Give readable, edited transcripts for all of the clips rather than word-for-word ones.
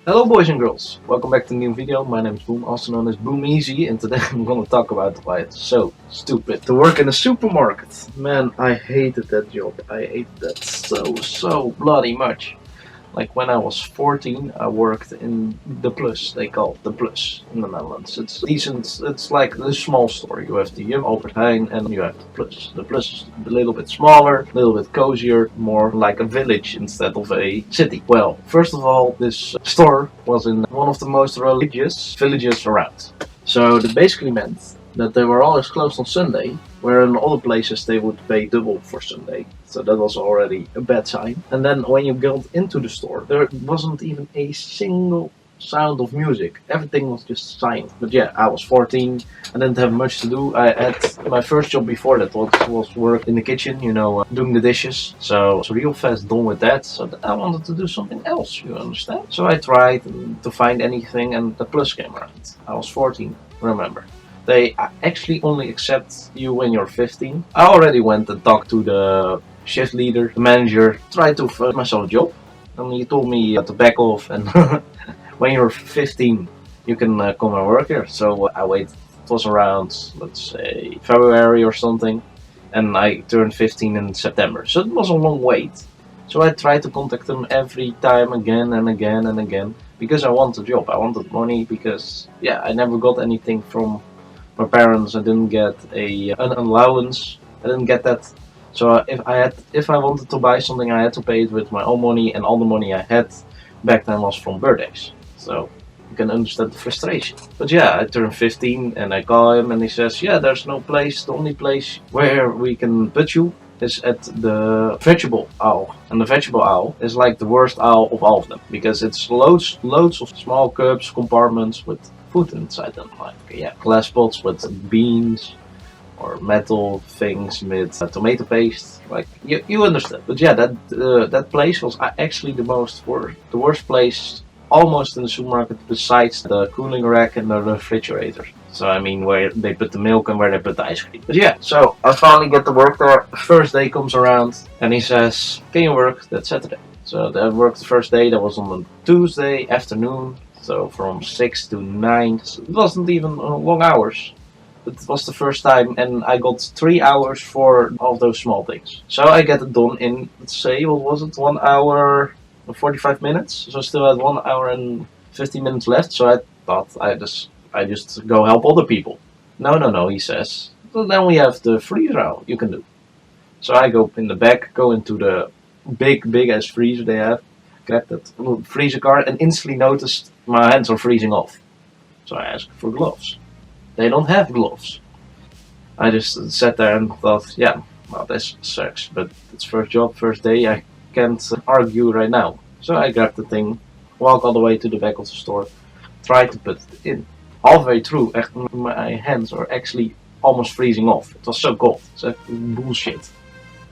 Hello boys and girls, welcome back to a new video. My name is Boom, also known as Boom Easy, and today I'm gonna talk about why it's so stupid to work in a supermarket. Man, I hated that job. I hated that so bloody much. Like when I was 14, I worked in the Plus. They call it the Plus in the Netherlands. It's decent. It's like a small store. You have the Albert Heijn and you have the Plus. The Plus is a little bit smaller, a little bit cozier, more like a village instead of a city. Well, first of all, this store was in one of the most religious villages around. So that basically meant that they were always closed on Sunday, where in other places they would pay double for Sunday. So that was already a bad sign. And then when you got into the store, there wasn't even a single sound of music. Everything was just silent. But yeah, I was 14. I didn't have much to do. I had my first job before that was work in the kitchen, doing the dishes. So I was real fast done with that. So I wanted to do something else, you understand? So I tried to find anything and the Plus came around. I was 14, remember. They actually only accept you when you're 15. I already went and talked to the shift leader, the manager, tried to find myself a job. And he told me to back off and when you're 15 you can come and work here. So I waited. It was around, let's say, February or something. And I turned 15 in September. So it was a long wait. So I tried to contact them every time again and again and again. Because I wanted a job. I wanted money because, yeah, I never got anything from my parents. I didn't get an allowance. I didn't get that. So if I wanted to buy something, I had to pay it with my own money, and all the money I had back then was from birthdays. So you can understand the frustration. But yeah, I turned 15 and I call him and he says, yeah, there's no place. The only place where we can put you is at the vegetable aisle. And the vegetable aisle is like the worst aisle of all of them, because it's loads of small cups, compartments with food inside them, like glass pots with beans or metal things with tomato paste. Like you understand. But yeah, that place was actually the worst place almost in the supermarket, besides the cooling rack and the refrigerator. So I mean, where they put the milk and where they put the ice cream. But yeah, so I finally get to work there. First day comes around and he says, can you work that Saturday? So I worked the first day. That was on a Tuesday afternoon. So from 6 to 9. So it wasn't even long hours. But it was the first time, and I got 3 hours for all those small things. So I get it done in, let's say, what was it, 1 hour and 45 minutes. So I still had 1 hour and 50 minutes left. So I thought I just go help other people. No, he says. So then we have the freezer aisle you can do. So I go in the back, go into the big ass freezer they have, grab that little freezer card, and instantly noticed my hands are freezing off. So I asked for gloves. They don't have gloves. I just sat there and thought, yeah, well, this sucks, but it's first job, first day, I can't argue right now. So I grabbed the thing, walk all the way to the back of the store, try to put it in. All the way through, my hands are actually almost freezing off. It was so cold. It's like bullshit.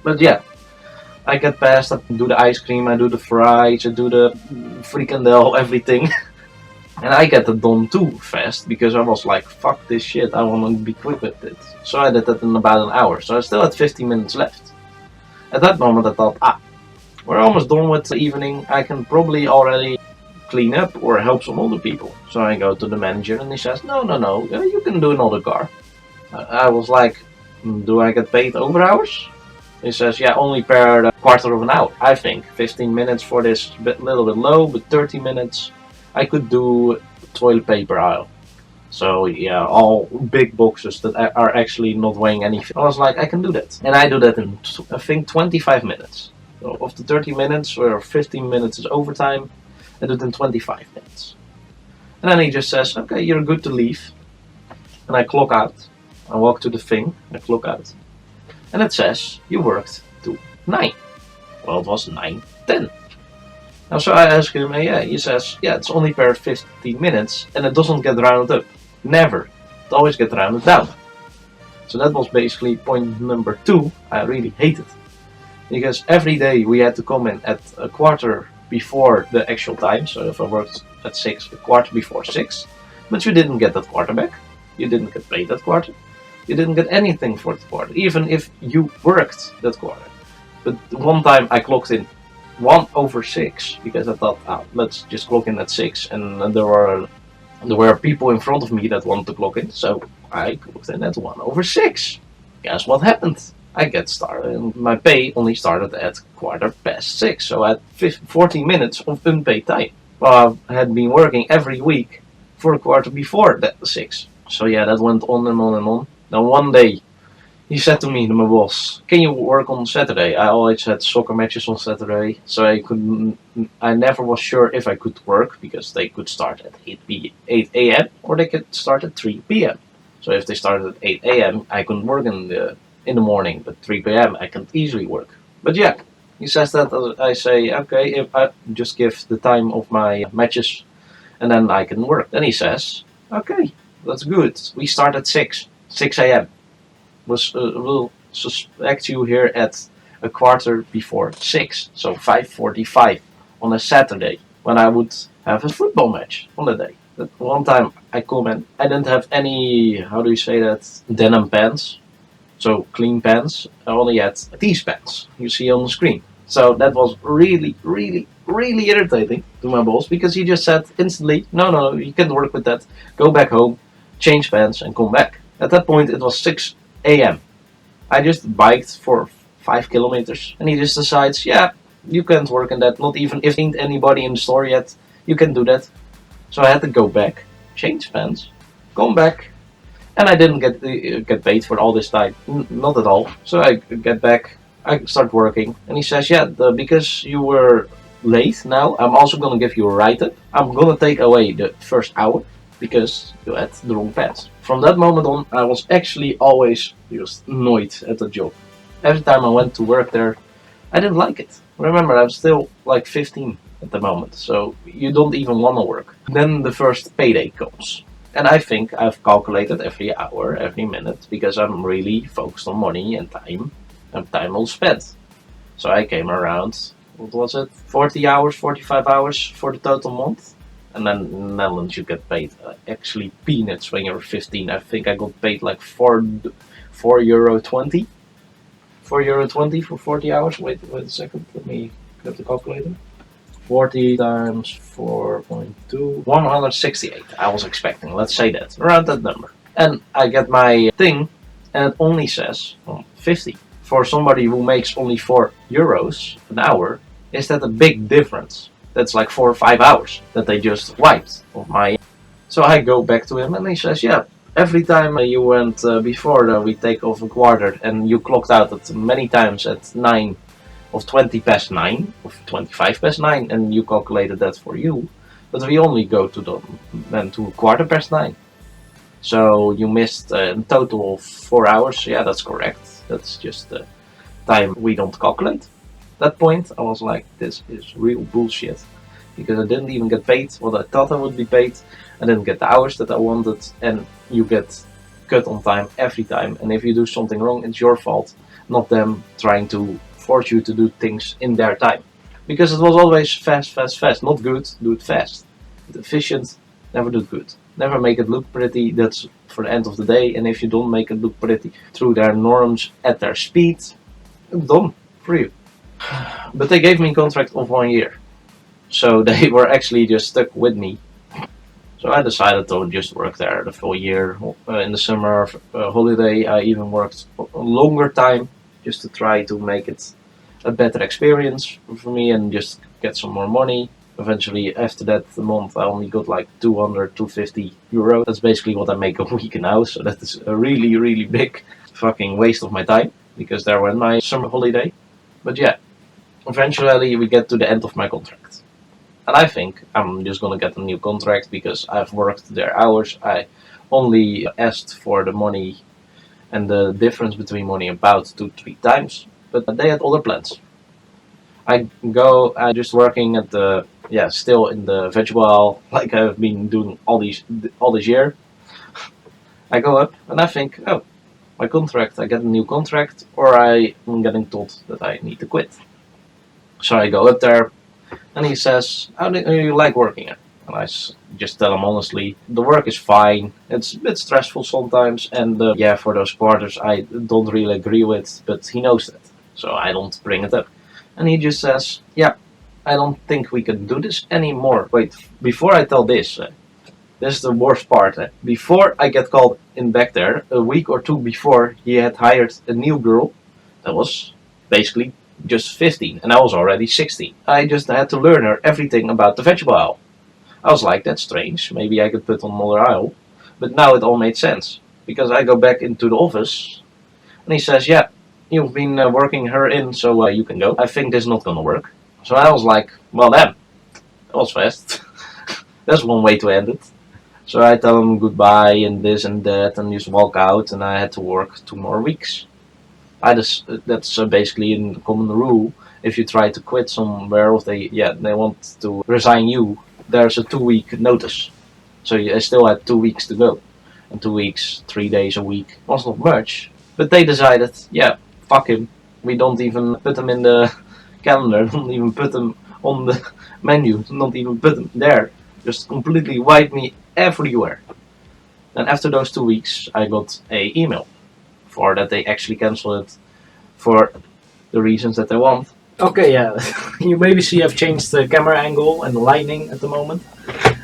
But yeah, I get past, I do the ice cream, I do the fries, I do the frikandel, everything. And I get it done too fast, because I was like, fuck this shit, I want to be quick with it. So I did that in about an hour. So I still had 15 minutes left. At that moment I thought, we're almost done with the evening. I can probably already clean up or help some other people. So I go to the manager and he says, no, you can do another car. I was like, do I get paid over hours? He says, yeah, only per quarter of an hour. I think 15 minutes for this little bit low, but 30 minutes I could do toilet paper aisle. So yeah, all big boxes that are actually not weighing anything. I was like, I can do that. And I do that in, I think, 25 minutes. So of the 30 minutes, or 15 minutes is overtime, I do it in 25 minutes. And then he just says, okay, you're good to leave. And I clock out. I walk to the thing, I clock out. And it says, you worked to 9. Well, it was 9:10. Now, so I ask him, he says, yeah, it's only per 15 minutes, and it doesn't get rounded up. Never. It always gets rounded down. So that was basically point number 2 I really hated. Because every day we had to come in at a quarter before the actual time. So if I worked at 6, a quarter before 6. But you didn't get that quarter back. You didn't get paid that quarter. You didn't get anything for that quarter, even if you worked that quarter. But one time I clocked in 1/6 because I thought, let's just clock in at 6, and there were people in front of me that wanted to clock in, so I clocked in at 1/6. Guess what happened? I get started, and my pay only started at 6:15, so I had 14 minutes of unpaid time. Well, I had been working every week for a quarter before that 6. So yeah, that went on and on and on. Then one day, he said to me, my boss, "Can you work on Saturday?" I always had soccer matches on Saturday, so I never was sure if I could work because they could start at 8 a.m. or they could start at 3 p.m. So if they started at 8 a.m., I couldn't work in the morning, but 3 p.m. I can easily work. But yeah, he says that. I say, okay, if I just give the time of my matches, and then I can work. Then he says, okay, that's good. We start at 6 a.m. We'll suspect you here at a quarter before 6, so 5:45 on a Saturday when I would have a football match on the day. That one time I come and I didn't have any, how do you say that, denim pants, so clean pants. I only had these pants you see on the screen. So that was really, really, really irritating to my boss because he just said instantly, no, you can't work with that. Go back home, change pants, and come back. At that point, it was 6 a.m. I just biked for 5 kilometers, and he just decides, yeah, you can't work in that. Not even if ain't anybody in the store yet, you can do that. So I had to go back, change pants, come back, and I didn't get paid for all this time. Not at all. So I get back, I start working, and he says, yeah, because you were late now, I'm also gonna give you a write-up. I'm gonna take away the first hour because you had the wrong pants. From that moment on, I was actually always just annoyed at the job. Every time I went to work there, I didn't like it. Remember, I'm still like 15 at the moment, so you don't even want to work. Then the first payday comes. And I think I've calculated every hour, every minute, because I'm really focused on money and time well spent. So I came around, what was it, 40 hours, 45 hours for the total month? And then in the Netherlands you get paid actually peanuts when you're 15. I think I got paid like €4.20. €4.20 for 40 hours. Wait a second, let me get the calculator. 40 times 4.2, 168 I was expecting, let's say that, around that number. And I get my thing, and it only says 50. For somebody who makes only €4 an hour, is that a big difference? That's like 4 or 5 hours that they just wiped of my. So I go back to him and he says, yeah, every time you went before we take off a quarter and you clocked out at many times at 9 of 20 past 9 of 25 past 9 and you calculated that for you, but we only go to then to 9:15. So you missed a total of 4 hours. Yeah, that's correct. That's just the time we don't calculate. That point I was like, this is real bullshit, because I didn't even get paid what I thought I would be paid. I didn't get the hours that I wanted, and you get cut on time every time, and if you do something wrong, it's your fault, not them trying to force you to do things in their time, because it was always fast, not good, do it fast, efficient, never do it good, never make it look pretty. That's for the end of the day, and if you don't make it look pretty through their norms at their speed, it's done for you. But they gave me a contract of 1 year, so they were actually just stuck with me. So I decided to just work there the full year. In the summer holiday, I even worked a longer time just to try to make it a better experience for me and just get some more money. Eventually, after that month, I only got like 200, 250 euro. That's basically what I make a week now, so that is a really, really big fucking waste of my time, because there went my summer holiday. But yeah, eventually we get to the end of my contract. And I think I'm just gonna get a new contract because I've worked their hours. I only asked for the money and the difference between money about 2-3 times, but they had other plans. I'm just working at the, still in the vegetable aisle like I've been doing all this year. I go up and I think, oh, my contract, I get a new contract, or I'm getting told that I need to quit. So I go up there, and he says, how do you like working here? And I just tell him honestly, the work is fine, it's a bit stressful sometimes, and for those quarters I don't really agree with, but he knows that, so I don't bring it up. And he just says, yeah, I don't think we can do this anymore. Wait, before I tell this, this is the worst part. Before I get called in back there, a week or two before, he had hired a new girl that was basically just 15, and I was already 16. I just had to learn her everything about the vegetable aisle. I was like, that's strange. Maybe I could put on another aisle. But now it all made sense. Because I go back into the office, and he says, yeah, you've been working her in, so you can go. I think this is not gonna work. So I was like, well, damn, that was fast. That's one way to end it. So I tell him goodbye and this and that, and just walk out, and I had to work 2 more weeks. That's basically in the common rule. If you try to quit somewhere, or they want to resign you, there's a 2 week notice. So I still had 2 weeks to go, and 2 weeks, 3 days a week was not much. But they decided, yeah, fuck him. We don't even put him in the calendar, don't even put him on the menu, not even put him there. Just completely wipe me everywhere. And after those 2 weeks, I got a email for that they actually cancel it for the reasons that they want. Okay, yeah, you maybe see I've changed the camera angle and the lighting at the moment.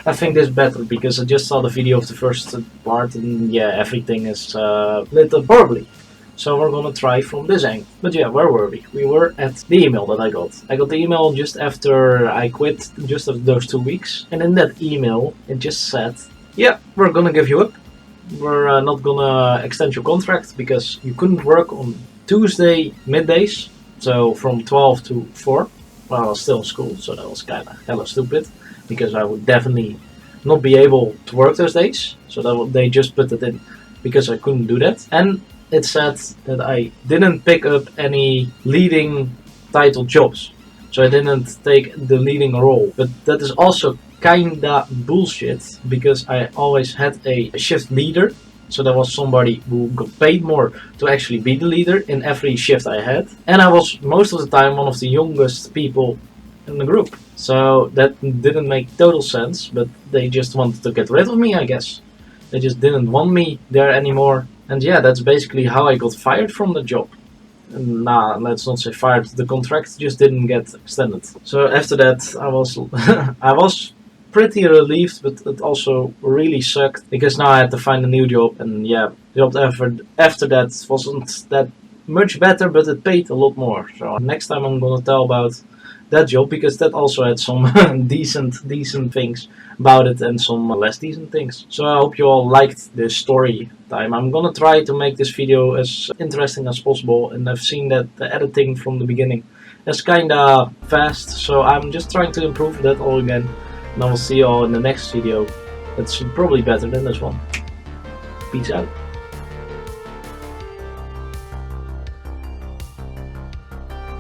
I think this is better because I just saw the video of the first part and yeah, everything is lit up horribly. So we're gonna try from this angle. But yeah, where were we? We were at the email that I got. I got the email just after I quit, just after those 2 weeks. And in that email, it just said, yeah, we're gonna give you up. We're not gonna extend your contract because you couldn't work on Tuesday middays. So from 12 to 4. Well, I was still in school, so that was kinda hella stupid. Because I would definitely not be able to work those days. So they just put it in because I couldn't do that. And it said that I didn't pick up any leading title jobs. So I didn't take the leading role. But that is also kinda bullshit because I always had a shift leader. So there was somebody who got paid more to actually be the leader in every shift I had. And I was most of the time one of the youngest people in the group. So that didn't make total sense, but they just wanted to get rid of me, I guess. They just didn't want me there anymore. And yeah, that's basically how I got fired from the job. Nah, let's not say fired. The contract just didn't get extended. So after that, I was I was pretty relieved, but it also really sucked because now I had to find a new job. And yeah, the job after that wasn't that much better, but it paid a lot more. So next time I'm gonna tell about that job because that also had some decent things about it and some less decent things. So I hope you all liked this story time. I'm gonna try to make this video as interesting as possible, and I've seen that the editing from the beginning is kinda fast, so I'm just trying to improve that all again, and I will see you all in the next video. That's probably better than this one. Peace out.